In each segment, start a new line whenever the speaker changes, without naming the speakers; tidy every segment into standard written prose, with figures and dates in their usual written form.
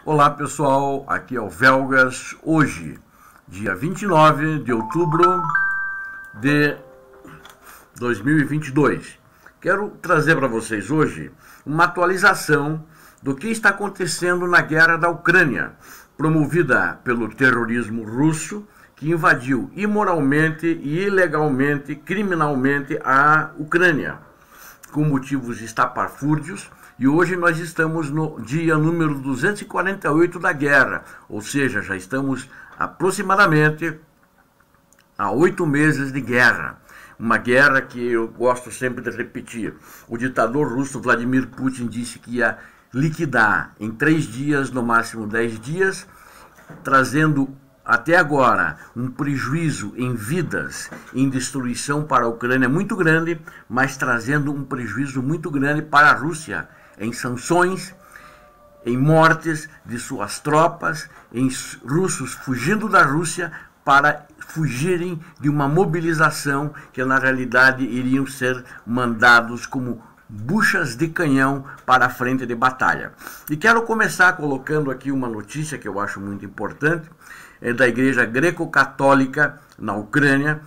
Olá pessoal, aqui é o Velgas, hoje, dia 29 de outubro de 2022. Quero trazer para vocês hoje uma atualização do que está acontecendo na guerra da Ucrânia, promovida pelo terrorismo russo, que invadiu imoralmente e ilegalmente, criminalmente a Ucrânia, com motivos estapafúrdios. E hoje nós estamos no dia número 248 da guerra, ou seja, já estamos aproximadamente há 8 meses de guerra. Uma guerra que eu gosto sempre de repetir. O ditador russo Vladimir Putin disse que ia liquidar em 3 dias, no máximo 10 dias, trazendo até agora um prejuízo em vidas, em destruição para a Ucrânia muito grande, mas trazendo um prejuízo muito grande para a Rússia, em sanções, em mortes de suas tropas, em russos fugindo da Rússia para fugirem de uma mobilização que na realidade iriam ser mandados como buchas de canhão para a frente de batalha. E quero começar colocando aqui uma notícia que eu acho muito importante, da Igreja Greco-Católica na Ucrânia,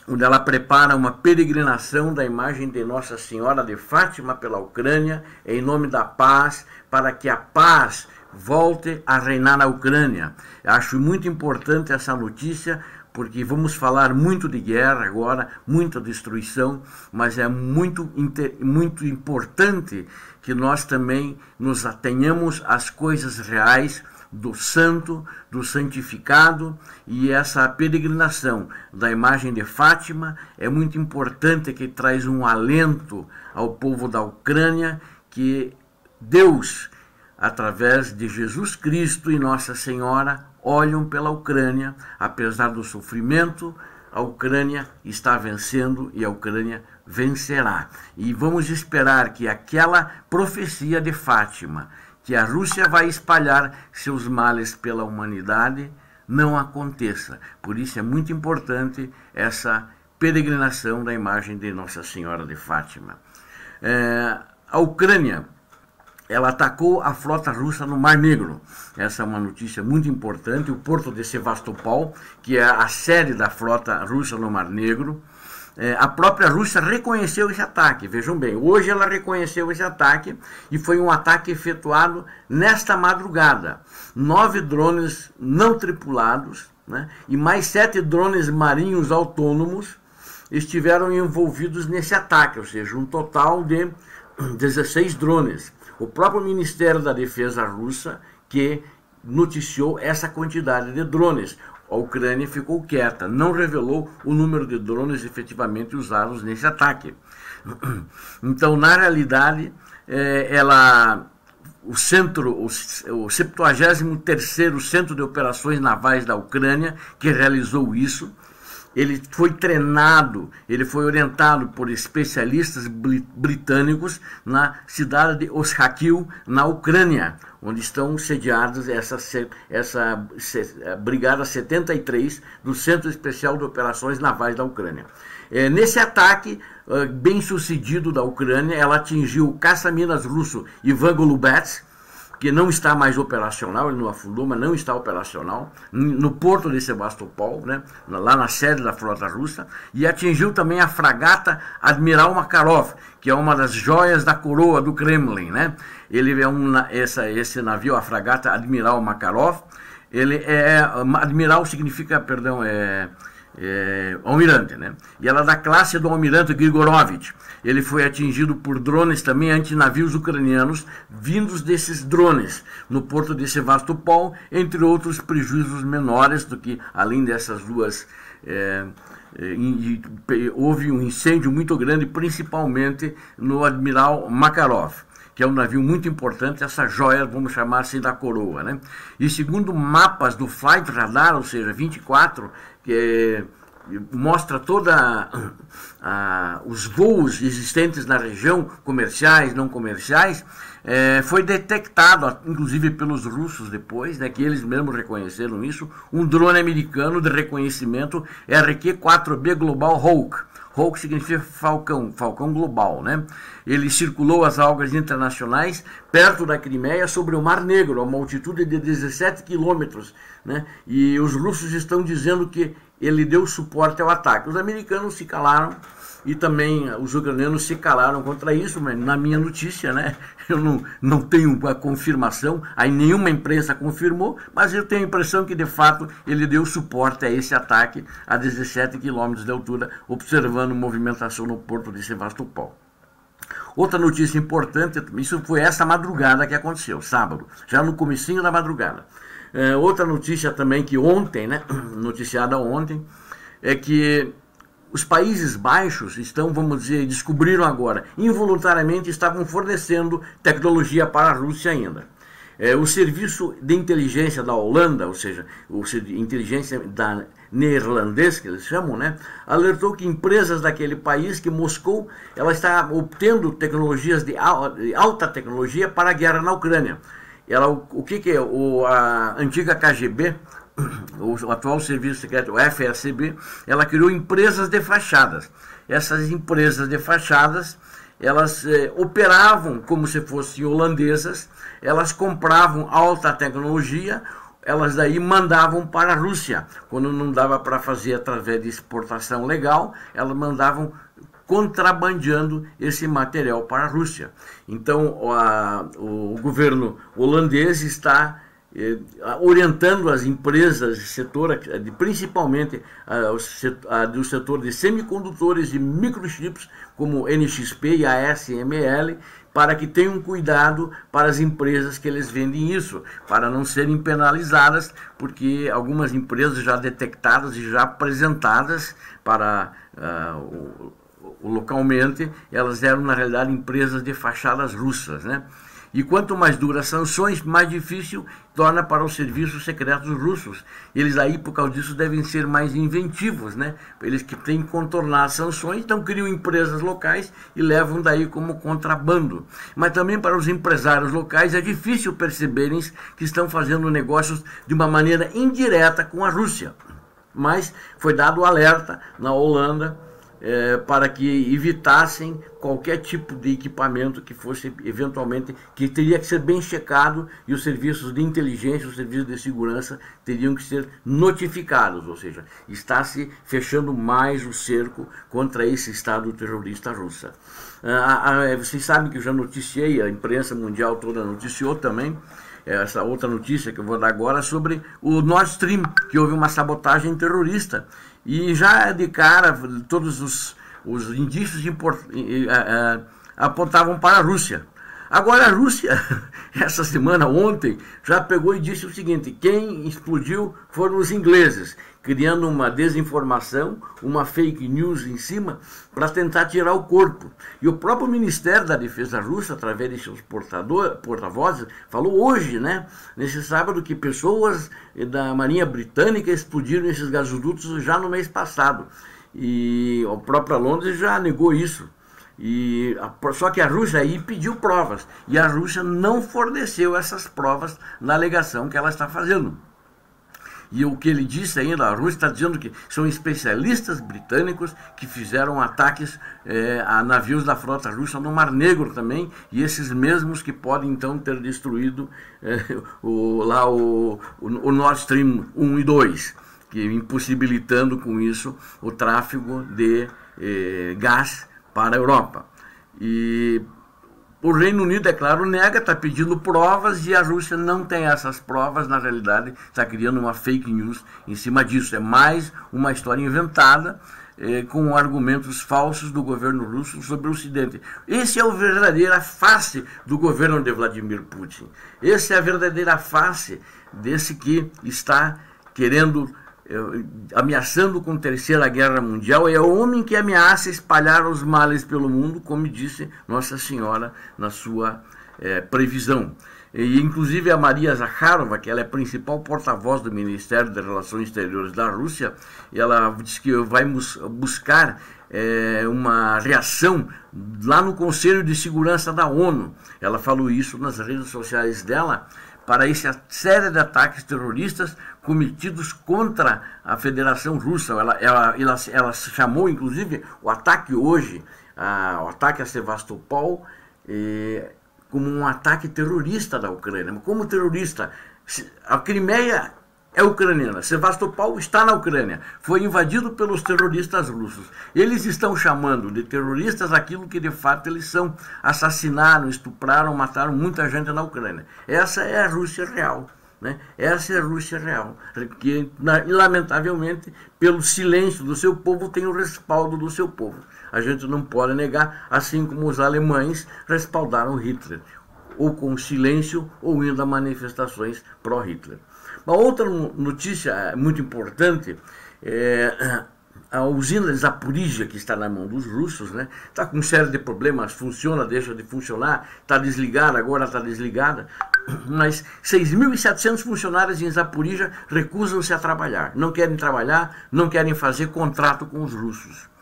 onde ela prepara uma peregrinação da imagem de Nossa Senhora de Fátima pela Ucrânia, em nome da paz, para que a paz volte a reinar na Ucrânia. Eu acho muito importante essa notícia, porque vamos falar muito de guerra agora, muita destruição, mas é muito importante que nós também nos atenhamos às coisas reais do santo, do santificado, e essa peregrinação da imagem de Fátima é muito importante, que traz um alento ao povo da Ucrânia, que Deus, através de Jesus Cristo e Nossa Senhora, olham pela Ucrânia. Apesar do sofrimento, a Ucrânia está vencendo e a Ucrânia vencerá. E vamos esperar que aquela profecia de Fátima, que a Rússia vai espalhar seus males pela humanidade, não aconteça. Por isso é muito importante essa peregrinação da imagem de Nossa Senhora de Fátima. A Ucrânia, ela atacou a frota russa no Mar Negro. Essa é uma notícia muito importante. O porto de Sevastopol, que é a sede da frota russa no Mar Negro, a própria Rússia reconheceu esse ataque. Vejam bem, hoje ela reconheceu esse ataque, e foi um ataque efetuado nesta madrugada. 9 drones não tripulados, né, e mais 7 drones marinhos autônomos estiveram envolvidos nesse ataque, ou seja, um total de 16 drones. O próprio Ministério da Defesa russa que noticiou essa quantidade de drones. A Ucrânia ficou quieta, não revelou o número de drones efetivamente usados nesse ataque. Então, na realidade, o 73º Centro de Operações Navais da Ucrânia, que realizou isso, ele foi treinado, ele foi orientado por especialistas britânicos na cidade de Oshakil, na Ucrânia, onde estão sediadas essa Brigada 73 do Centro Especial de Operações Navais da Ucrânia. Nesse ataque bem sucedido da Ucrânia, ela atingiu o caça-minas russo Ivan Golubets, que não está mais operacional, ele não afundou, mas não está operacional, no porto de Sevastopol, né, lá na sede da frota russa, e atingiu também a fragata Admiral Makarov, que é uma das joias da coroa do Kremlin, né? Ele é esse navio, a fragata Admiral Makarov, ele admiral significa, perdão, almirante, né? E ela é da classe do almirante Grigorovich. Ele foi atingido por drones também antinavios ucranianos vindos desses drones no porto de Sevastopol, entre outros prejuízos menores do que, além dessas duas, houve um incêndio muito grande, principalmente no Admiral Makarov, que é um navio muito importante, essa joia, vamos chamar assim, da coroa, né? E segundo mapas do Flight Radar, ou seja, 24, que mostra toda os voos existentes na região, comerciais, não comerciais, foi detectado, inclusive pelos russos depois, né, que eles mesmos reconheceram isso, um drone americano de reconhecimento RQ-4B Global Hawk, Hawk significa falcão, falcão global, né? Ele circulou as águas internacionais perto da Crimeia sobre o Mar Negro, a uma altitude de 17 quilômetros, né? E os russos estão dizendo que ele deu suporte ao ataque. Os americanos se calaram e também os ucranianos se calaram contra isso, mas na minha notícia, né, eu não tenho a confirmação, aí nenhuma imprensa confirmou, mas eu tenho a impressão que de fato ele deu suporte a esse ataque a 17 quilômetros de altura, observando movimentação no porto de Sevastopol. Outra notícia importante, isso foi essa madrugada que aconteceu, sábado, já no comecinho da madrugada. Outra notícia também que ontem, né, noticiada ontem, é que os Países Baixos estão, vamos dizer, descobriram agora, involuntariamente estavam fornecendo tecnologia para a Rússia ainda. O serviço de inteligência da Holanda, ou seja, o inteligência da neerlandês, que eles chamam, né, alertou que empresas daquele país, que Moscou, ela está obtendo tecnologias de alta tecnologia para a guerra na Ucrânia. O que é? A antiga KGB, o atual serviço secreto, o FSB, ela criou empresas de fachadas. Essas empresas de fachadas, elas operavam como se fossem holandesas, elas compravam alta tecnologia, elas daí mandavam para a Rússia. Quando não dava para fazer através de exportação legal, elas mandavam contrabandeando esse material para a Rússia. Então, o governo holandês está orientando as empresas do setor, principalmente do setor de semicondutores e microchips, como NXP e ASML, para que tenham cuidado para as empresas que eles vendem isso, para não serem penalizadas, porque algumas empresas já detectadas e já apresentadas para localmente, elas eram na realidade empresas de fachadas russas, né? E quanto mais duras as sanções, mais difícil torna para os serviços secretos russos. Eles aí, por causa disso, devem ser mais inventivos, né? Eles que têm que contornar as sanções, então criam empresas locais e levam daí como contrabando. Mas também para os empresários locais é difícil perceberem que estão fazendo negócios de uma maneira indireta com a Rússia. Mas foi dado o alerta na Holanda, para que evitassem qualquer tipo de equipamento que fosse eventualmente, que teria que ser bem checado, e os serviços de inteligência, os serviços de segurança teriam que ser notificados, ou seja, está se fechando mais o cerco contra esse Estado terrorista russo. Vocês sabem que eu já noticiei, a imprensa mundial toda noticiou também, essa outra notícia que eu vou dar agora sobre o Nord Stream, que houve uma sabotagem terrorista. E já de cara, todos os indícios apontavam para a Rússia. Agora a Rússia, essa semana, ontem, já pegou e disse o seguinte: quem explodiu foram os ingleses, criando uma desinformação, uma fake news em cima, para tentar tirar o corpo. E o próprio Ministério da Defesa russo, através de seus porta-vozes, falou hoje, né, nesse sábado, que pessoas da Marinha Britânica explodiram esses gasodutos já no mês passado. E a própria Londres já negou isso. Só que a Rússia aí pediu provas, e a Rússia não forneceu essas provas na alegação que ela está fazendo. E o que ele disse ainda, a Rússia está dizendo que são especialistas britânicos que fizeram ataques a navios da frota russa no Mar Negro também, e esses mesmos que podem então ter destruído o Nord Stream 1 e 2, que impossibilitando com isso o tráfego de gás para a Europa. E o Reino Unido, é claro, nega, está pedindo provas, e a Rússia não tem essas provas, na realidade está criando uma fake news em cima disso. É mais uma história inventada com argumentos falsos do governo russo sobre o Ocidente. Esse é a verdadeira face do governo de Vladimir Putin. Essa é a verdadeira face desse que está querendo, ameaçando com a Terceira Guerra Mundial. É o homem que ameaça espalhar os males pelo mundo, como disse Nossa Senhora na sua previsão. E inclusive a Maria Zakharova, que ela é a principal porta-voz do Ministério das Relações Exteriores da Rússia, ela disse que vai buscar uma reação lá no Conselho de Segurança da ONU. Ela falou isso nas redes sociais dela, para essa série de ataques terroristas cometidos contra a Federação Russa. Ela chamou, inclusive, o ataque hoje, o ataque a Sevastopol, como um ataque terrorista da Ucrânia. Como terrorista, a Crimeia é ucraniana, Sevastopol está na Ucrânia, foi invadido pelos terroristas russos. Eles estão chamando de terroristas aquilo que de fato eles são. Assassinaram, estupraram, mataram muita gente na Ucrânia. Essa é a Rússia real, né? Essa é a Rússia real, que lamentavelmente, pelo silêncio do seu povo, tem o respaldo do seu povo. A gente não pode negar, assim como os alemães respaldaram Hitler, ou com silêncio, ou indo a manifestações pró-Hitler. Uma outra notícia muito importante é a usina de Zaporizhia, que está na mão dos russos, né? Está com série de problemas, funciona, deixa de funcionar, está desligada, agora está desligada, mas 6.700 funcionários em Zaporizhia recusam-se a trabalhar, não querem fazer contrato com os russos.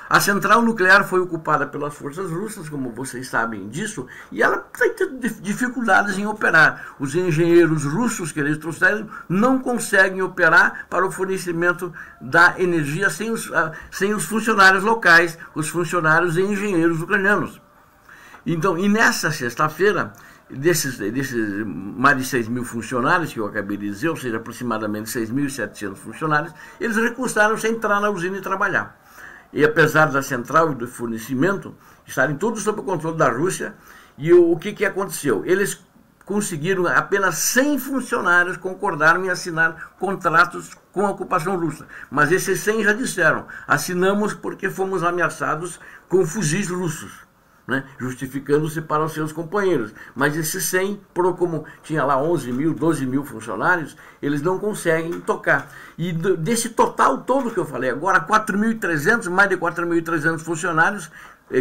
A central nuclear foi ocupada pelas forças russas, como vocês sabem disso, e ela tem dificuldades em operar. Os engenheiros russos que eles trouxeram não conseguem operar para o fornecimento da energia sem os funcionários locais, os funcionários e engenheiros ucranianos. Então, e nessa sexta-feira, desses mais de 6.000 funcionários que eu acabei de dizer, ou seja, aproximadamente 6.700 funcionários, eles recusaram-se a entrar na usina e trabalhar. E apesar da central e do fornecimento estarem todos sob o controle da Rússia, e o que aconteceu? Eles conseguiram, apenas 100 funcionários concordaram em assinar contratos com a ocupação russa. Mas esses 100 já disseram, assinamos porque fomos ameaçados com fuzis russos, né, justificando-se para os seus companheiros. Mas esses 100, como tinha lá 11.000, 12.000 funcionários, eles não conseguem tocar. E desse total todo que eu falei agora, 4.300, mais de 4.300 funcionários,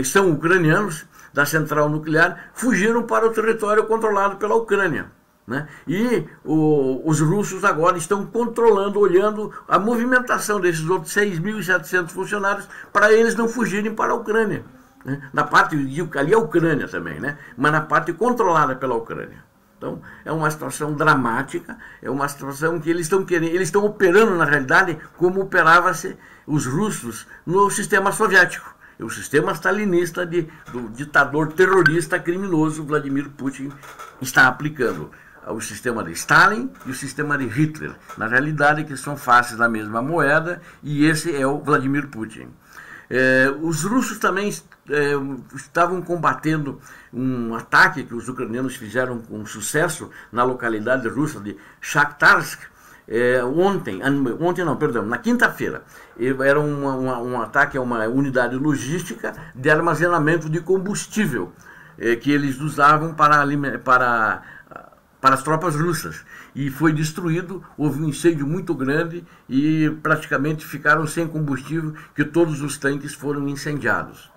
são ucranianos da central nuclear, fugiram para o território controlado pela Ucrânia, né? E os russos agora estão controlando, olhando a movimentação desses outros 6.700 funcionários para eles não fugirem para a Ucrânia. Na parte, ali é a Ucrânia também, né? Mas na parte controlada pela Ucrânia. Então, é uma situação dramática, é uma situação que eles estão operando, na realidade, como operavam-se os russos no sistema soviético. O sistema stalinista do ditador terrorista criminoso Vladimir Putin está aplicando o sistema de Stalin e o sistema de Hitler. Na realidade, que são faces da mesma moeda, e esse é o Vladimir Putin. Os russos também estavam combatendo um ataque que os ucranianos fizeram com sucesso na localidade russa de Shakhtarsk na quinta-feira. Era um ataque a uma unidade logística de armazenamento de combustível que eles usavam para as tropas russas, e foi destruído. Houve um incêndio muito grande e praticamente ficaram sem combustível, que todos os tanques foram incendiados.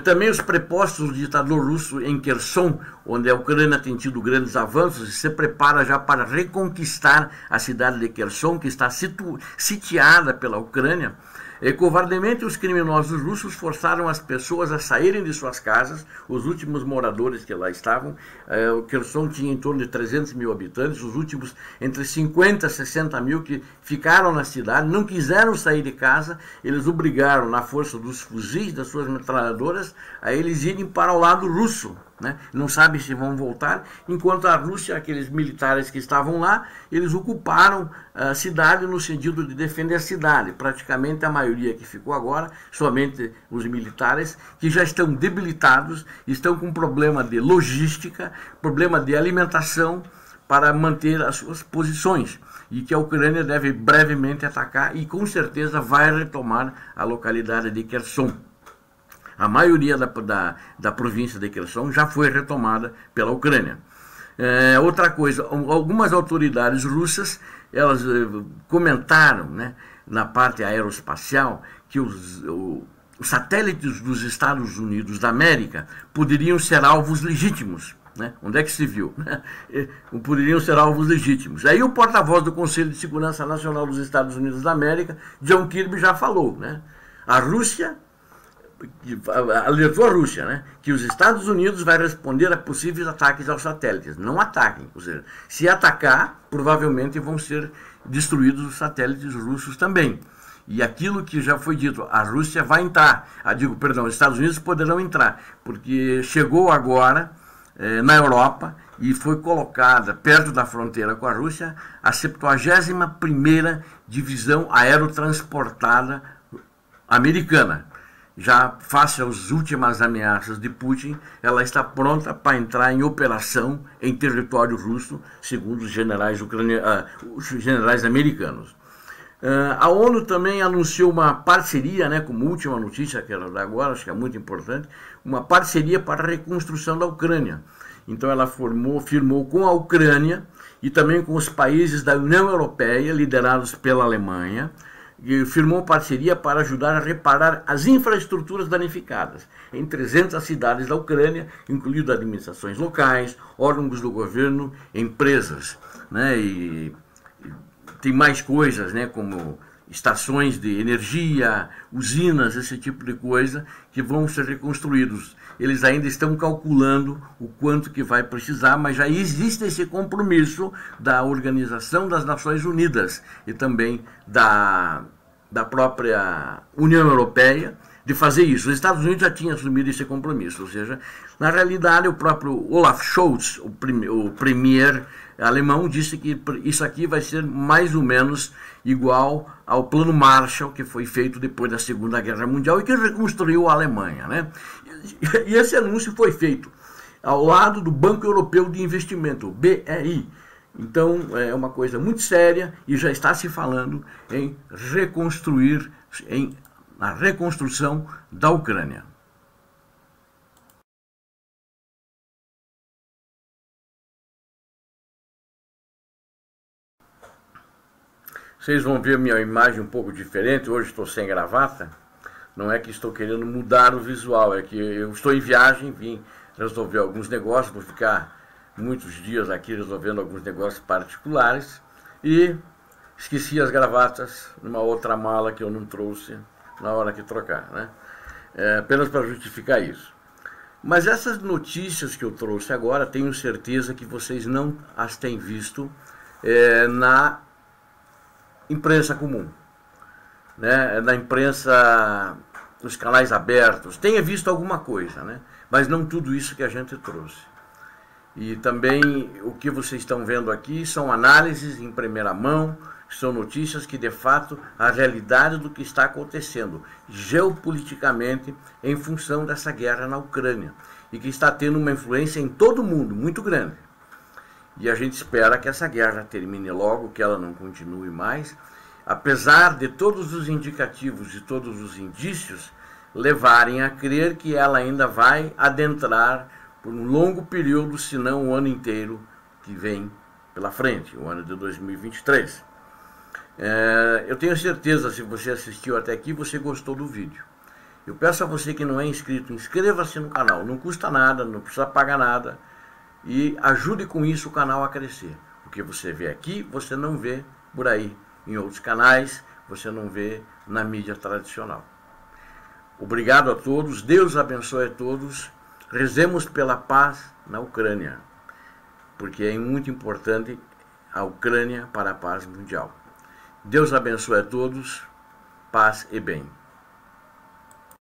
Também os prepostos do ditador russo em Kherson, onde a Ucrânia tem tido grandes avanços e se prepara já para reconquistar a cidade de Kherson, que está sitiada pela Ucrânia. Covardemente, os criminosos russos forçaram as pessoas a saírem de suas casas, os últimos moradores que lá estavam. O Kherson tinha em torno de 300.000 habitantes, os últimos entre 50 e 60 mil que ficaram na cidade, não quiseram sair de casa. Eles obrigaram, na força dos fuzis, das suas metralhadoras, a eles irem para o lado russo, né? Não sabe se vão voltar, enquanto a Rússia, aqueles militares que estavam lá, eles ocuparam a cidade no sentido de defender a cidade. Praticamente a maioria que ficou agora, somente os militares, que já estão debilitados, estão com problema de logística, problema de alimentação, para manter as suas posições, e que a Ucrânia deve brevemente atacar e com certeza vai retomar a localidade de Kherson. A maioria da província de Kherson já foi retomada pela Ucrânia. Outra coisa, algumas autoridades russas, elas comentaram, né, na parte aeroespacial, que os satélites dos Estados Unidos da América poderiam ser alvos legítimos. Né? Onde é que se viu? Poderiam ser alvos legítimos. Aí o porta-voz do Conselho de Segurança Nacional dos Estados Unidos da América, John Kirby, já falou, né? A Rússia alertou a Rússia, né, que os Estados Unidos vai responder a possíveis ataques aos satélites. Não ataquem, ou seja, se atacar, provavelmente vão ser destruídos os satélites russos também. E aquilo que já foi dito, a Rússia vai entrar, os Estados Unidos poderão entrar, porque chegou agora na Europa e foi colocada perto da fronteira com a Rússia a 71ª Divisão Aerotransportada Americana. Já face às últimas ameaças de Putin, ela está pronta para entrar em operação em território russo, segundo os generais, os generais americanos. A ONU também anunciou uma parceria, né, como última notícia que era da agora, acho que é muito importante, uma parceria para a reconstrução da Ucrânia. Então ela firmou com a Ucrânia e também com os países da União Europeia, liderados pela Alemanha, e firmou parceria para ajudar a reparar as infraestruturas danificadas em 300 cidades da Ucrânia, incluindo administrações locais, órgãos do governo, empresas, né, e tem mais coisas, né, como estações de energia, usinas, esse tipo de coisa, que vão ser reconstruídos. Eles ainda estão calculando o quanto que vai precisar, mas já existe esse compromisso da Organização das Nações Unidas e também da própria União Europeia de fazer isso. Os Estados Unidos já tinham assumido esse compromisso, ou seja, na realidade o próprio Olaf Scholz, o premier alemão, disse que isso aqui vai ser mais ou menos igual ao Plano Marshall, que foi feito depois da Segunda Guerra Mundial e que reconstruiu a Alemanha, né? E esse anúncio foi feito ao lado do Banco Europeu de Investimento, o BEI. Então é uma coisa muito séria e já está se falando em reconstruir, na reconstrução da Ucrânia. Vocês vão ver minha imagem um pouco diferente, hoje estou sem gravata. Não é que estou querendo mudar o visual, é que eu estou em viagem, vim resolver alguns negócios, vou ficar muitos dias aqui resolvendo alguns negócios particulares e esqueci as gravatas numa outra mala que eu não trouxe na hora que trocar, né? Apenas para justificar isso. Mas essas notícias que eu trouxe agora, tenho certeza que vocês não as têm visto na imprensa comum, né? Na imprensa, nos canais abertos, tenha visto alguma coisa, né? Mas não tudo isso que a gente trouxe. E também o que vocês estão vendo aqui são análises em primeira mão, são notícias que de fato a realidade do que está acontecendo geopoliticamente em função dessa guerra na Ucrânia e que está tendo uma influência em todo o mundo muito grande. E a gente espera que essa guerra termine logo, que ela não continue mais, apesar de todos os indicativos e todos os indícios levarem a crer que ela ainda vai adentrar por um longo período, se não o ano inteiro que vem pela frente, o ano de 2023. Eu tenho certeza, se você assistiu até aqui, você gostou do vídeo. Eu peço a você que não é inscrito, inscreva-se no canal, não custa nada, não precisa pagar nada, e ajude com isso o canal a crescer. O que você vê aqui, você não vê por aí em outros canais, você não vê na mídia tradicional. Obrigado a todos, Deus abençoe a todos, rezemos pela paz na Ucrânia, porque é muito importante a Ucrânia para a paz mundial. Deus abençoe a todos, paz e bem.